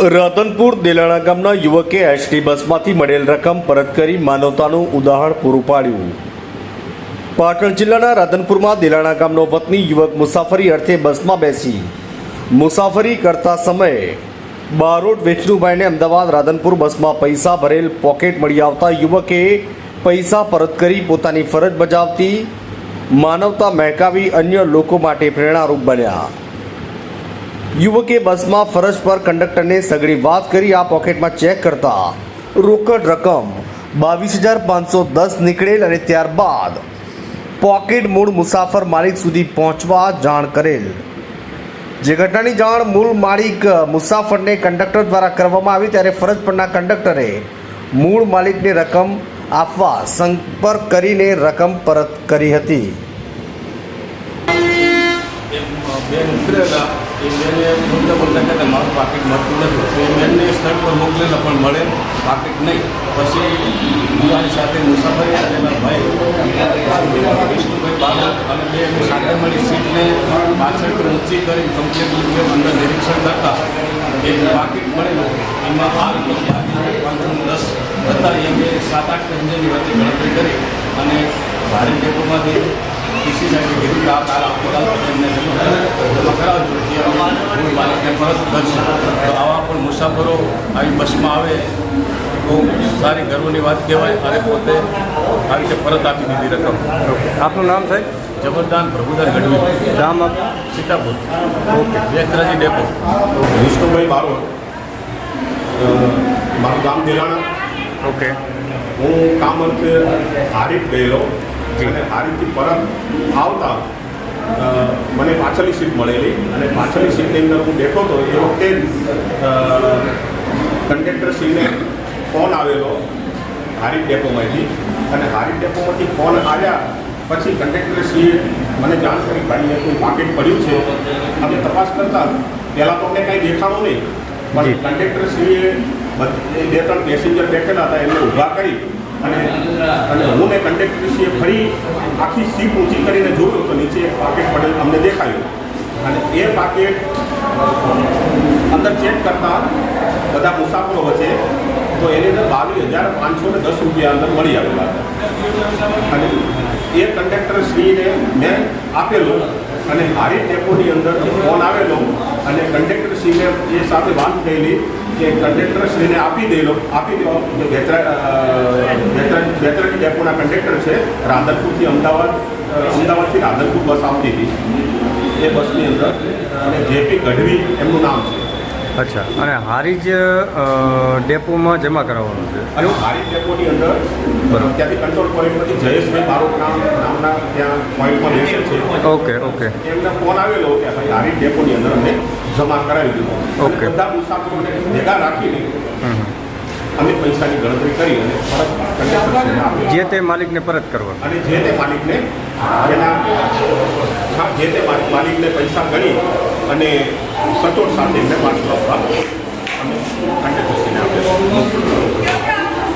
રાધનપુર દેલાણા ગામના યુવકે એસટી બસમાંથી મળેલ રકમ પરત કરી માનવતાનું ઉદાહરણ પૂરું પાડ્યું. પાટણ જિલ્લાના રાધનપુરમાં દેલાણા ગામનો વતની યુવક મુસાફરી અર્થે બસમાં બેસી મુસાફરી કરતા સમયે બારોટ વિષ્ણુભાઈને અમદાવાદ રાધનપુર બસમાં પૈસા ભરેલ પોકેટ મળી આવતા યુવકે પૈસા પરત કરી પોતાની ફરજ બજાવતી માનવતા મહેકાવી અન્ય લોકો માટે પ્રેરણારૂપ બન્યા. યુવકે બસમાં ફરજ પર કંડક્ટરને સઘળી વાત કરી આ પોકેટમાં ચેક કરતા રોકડ રકમ 22,510 નીકળેલ અને ત્યારબાદ પોકેટ મૂળ મુસાફર માલિક સુધી પહોંચવા જાણ કરેલ. જે ઘટનાની જાણ મૂળ માલિક મુસાફરને કંડક્ટર દ્વારા કરવામાં આવી ત્યારે ફરજ પરના કંડક્ટરે મૂળ માલિકને રકમ આપવા સંપર્ક કરીને રકમ પરત કરી હતી. બેન ઉતરેલા એ બેને બોલતા બોલતા કહેતા મારું પાકીટ મળતું નથી. એ બેનને સ્થળ પર મોકલેલા પણ મળે પાકીટ નહીં. પછી મારી સાથે મુસાફરી કરેલા ભાઈ વિષ્ણુભાઈ બાબત અને બે સાથે મળી સીટને પાછળ ઊંચી કરી કમ્પ્લીટ અંદર નિરીક્ષણ કરતા એક પાકીટ મળેલું. એમાં 510 હતા. એ મેં 7-8 પેસેન્જરની વચ્ચે ગણતરી કરી અને ભારે ડેપોમાંથી કિસી સાથે કીધું કે આ કાલ આવતીકાલ એમને જમા કરાવજો જે મૂળ માલિકને પરત કરશે. તો આવા પણ મુસાફરો આવી બસમાં આવે તો સારી ગર્વની વાત કહેવાય. અને પોતે આ રીતે પરત આપી દીધી રકમ. આપનું નામ સાહેબ? જબરદાન પ્રભુદાર ગઢવી, ગામ આપ? સીતાપુર, બેચરાજી ડેપો. વિષ્ણુભાઈ બારોટ, મારું ગામ દેલાણા. ઓકે. હું કામ અંતે હારીજ ગયેલો અને હારીજથી પરત આવતા મને પાછળની સીટ મળેલી અને પાછળની સીટની અંદર હું બેઠો હતો. એ વખતે કંડક્ટરશ્રીને ફોન આવેલો હારીજ ડેપોમાંથી અને હારીજ ડેપોમાંથી ફોન આવ્યા પછી કંડક્ટરશ્રીએ મને જાણ કરી ભાઈ કોઈ પાકીટ પડ્યું છે. અમે તપાસ કરતા પહેલાં તો અમને કાંઈ દેખાણું નહીં, પણ કંડક્ટરશ્રીએ 2-3 પેસેન્જર બેઠેલા હતા એમને ઊભા કરી અને હું ને કંડક્ટરશ્રીએ ફરી આખી સીટ ઊંચી કરીને જોયું તો નીચે એક પાકીટ પડેલ અમને દેખાયું. અને એ પાકીટ અંદર ચેક કરતા બધા મુસાફરો વચ્ચે તો એની અંદર 22,510 રૂપિયા અંદર મળી આવેલા હતા. અને એ કંડક્ટરશ્રીને મેં આપેલું અને હારીજ ડેપોની અંદર ફોન આવેલો અને કંડક્ટરશ્રીને એ સાથે વાત થયેલી કે કંડક્ટરશ્રીને આપી દેવો જે બેચરાજી ડેપોના કંડક્ટર છે. રાધનપુરથી અમદાવાદથી રાધનપુર બસ આવતી હતી. એ બસની અંદર અને જેપી ગઢવી એમનું નામ છે. અચ્છા. અને હારીજ ડેપોમાં જમા કરાવવાનું છે? અને હારીજ ડેપોની અંદર ત્યાંથી કંટ્રોલ પોઈન્ટમાંથી જયેશભાઈ બારોટ નામના ત્યાં પોઈન્ટમાં બેસે છે. Okay okay. એમને ફોન આવેલો કે ભાઈ હારીજ ડેપોની અંદર અમને જમા કરાવી દીધો. ઓકે. બધા મુસાફરોને ભેગા રાખીને અમે પૈસાની ગણતરી કરી અને પરત કંડક્ટરને આપી. જે તે માલિકને પરત કરવા અને જે તે માલિકને માલિકને પૈસા ગણી અને સચોટ સાથે એમને પાછું આપવા અમે કંડક્ટરને આપ્યા.